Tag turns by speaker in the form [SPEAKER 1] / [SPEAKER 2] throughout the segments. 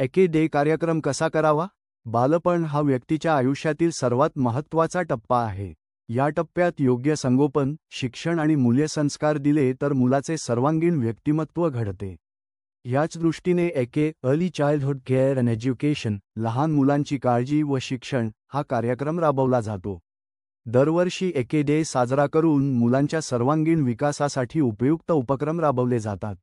[SPEAKER 1] एके डे कार्यक्रम कसा करावा? बालपण हा व्यक्तीच्या आयुष्यातील सर्वात महत्त्वाचा टप्पा आहे. या टप्प्यात योग्य संगोपन, शिक्षण आणि मूल्यसंस्कार दिले तर मुलाचे सर्वांगीण व्यक्तिमत्व घडते. याच दृष्टीने एके early childhood care and education, लहान मुलांची काळजी व शिक्षण, हा कार्यक्रम राबवला जातो. दरवर्षी एके डे साजरा करून मुलांच्या सर्वांगीण विकासासाठी उपयुक्त उपक्रम राबवले जातात.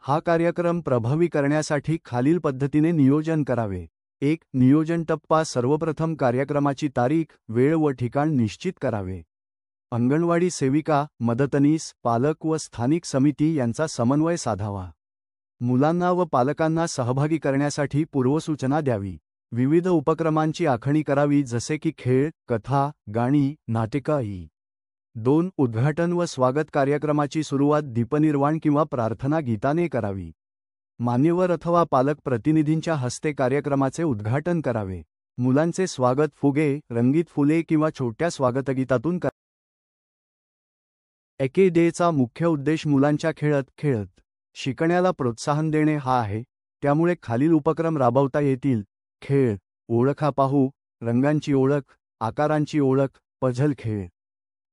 [SPEAKER 1] हा कार्यक्रम प्रभावी करण्यासाठी खालील पद्धतीने नियोजन करावे. 1. नियोजन टप्पा. सर्वप्रथम कार्यक्रमाची तारीख, वेळ व ठिकाण निश्चित करावे. अंगणवाडी सेविका, मदतनीस, पालक व स्थानिक समिती यांचा समन्वय साधावा. मुलांना व पालकांना सहभागी करण्यासाठी पूर्वसूचना द्यावी. विविध उपक्रमांची आखणी करावी जसे की खेळ, कथा, गाणी, नाटकं इ. 2. उद्घाटन व स्वागत. कार्यक्रमाची सुरुवात दीपनिर्वाण किंवा प्रार्थना गीताने करावी. मान्यवर अथवा पालक प्रतिनिधींच्या हस्ते कार्यक्रमाचे उद्घाटन करावे. मुलांचे स्वागत फुगे, रंगीत फुले किंवा छोट्या स्वागतगीतातून करावे. एके डेचा मुख्य उद्देश मुलांच्या खेळत शिकण्याला प्रोत्साहन देणे हा आहे. त्यामुळे खालील उपक्रम राबवता येतील. खेळ, ओळखा पाहू, रंगांची ओळख, आकारांची ओळख, पझल खेळ.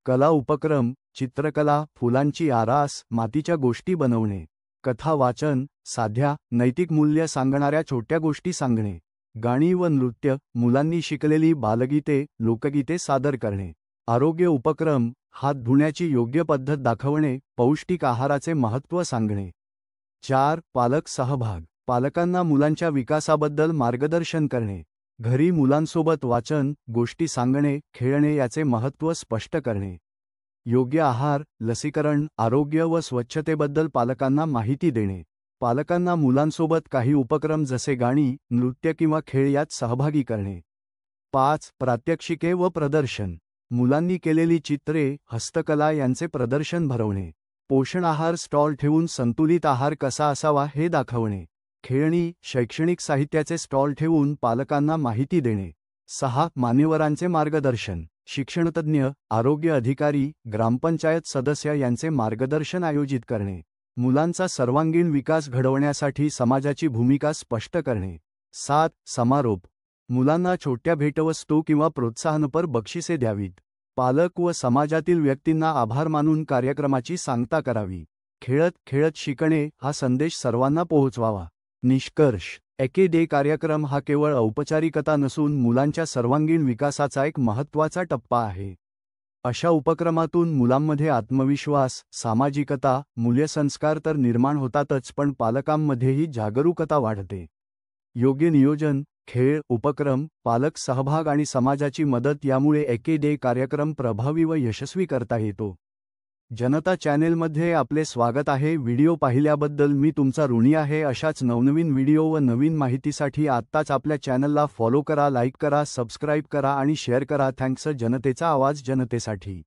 [SPEAKER 1] कला उपक्रम, चित्रकला, फुलांची आरास, मातीच्या गोष्टी बनवणे. कथा वाचन, साध्या, नैतिक मूल्य सांगणाऱ्या छोट्या गोष्टी सांगणे. गाणी व नृत्य, मुलांनी शिकलेली बालगीते, लोकगीते सादर करणे. आरोग्य उपक्रम, हात धुण्याची योग्य पद्धत दाखवणे, पौष्टिक आहाराचे महत्त्व सांगणे. 4. पालक सहभाग. पालकांना मुलांच्या विकासाबद्दल मार्गदर्शन करणे. घरी मुलांसोबत वाचन, गोष्टी सांगणे, खेळणे याचे महत्त्व स्पष्ट करणे. योग्य आहार, लसीकरण, आरोग्य व स्वच्छतेबद्दल पालकांना माहिती देणे. पालकांना मुलांसोबत काही उपक्रम जसे गाणी, नृत्य किंवा खेळ यात सहभागी करणे. 5. प्रात्यक्षिके व प्रदर्शन. मुलांनी केलेली चित्रे, हस्तकला यांचे प्रदर्शन भरवणे. पोषण आहार स्टॉल ठेवून संतुलित आहार कसा असावा हे दाखवणे. खेळणी, शैक्षणिक साहित्याचे स्टॉल ठेवून पालकांना माहिती देणे. 6. मान्यवरांचे मार्गदर्शन. शिक्षणतज्ज्ञ, आरोग्य अधिकारी, ग्रामपंचायत सदस्य यांचे मार्गदर्शन आयोजित करणे. मुलांचा सर्वांगीण विकास घडवण्यासाठी समाजाची भूमिका स्पष्ट करणे. 7. समारोप. मुलांना छोट्या भेटवस्तू किंवा प्रोत्साहनपर बक्षिसे द्यावीत. पालक व समाजातील व्यक्तींना आभार मानून कार्यक्रमाची सांगता करावी. खेळत शिकणे हा संदेश सर्वांना पोहोचवावा. निष्कर्ष. एके डे कार्यक्रम हा केवळ औपचारिकता नसून मुलांच्या सर्वांगीण विकासाचा एक महत्त्वाचा टप्पा आहे. अशा उपक्रमातून मुलांमध्ये आत्मविश्वास, सामाजिकता, मूल्यसंस्कार तर निर्माण होतातच, पण पालकांमध्येही जागरूकता वाढते. योग्य नियोजन, खेळ, उपक्रम, पालक सहभाग आणि समाजाची मदत यामुळे एके डे कार्यक्रम प्रभावी व यशस्वी करता येतो. जनता चॅनेलमध्ये आपले स्वागत आहे. व्हिडिओ पाहिल्याबद्दल मी तुमचा ऋणी आहे. अशाच नवनवीन व्हिडिओ व नवीन माहितीसाठी आत्ताच आपल्या चॅनलला फॉलो करा, लाईक करा, सबस्क्राईब करा आणि शेअर करा. थँक्स. जनतेचा आवाज जनतेसाठी.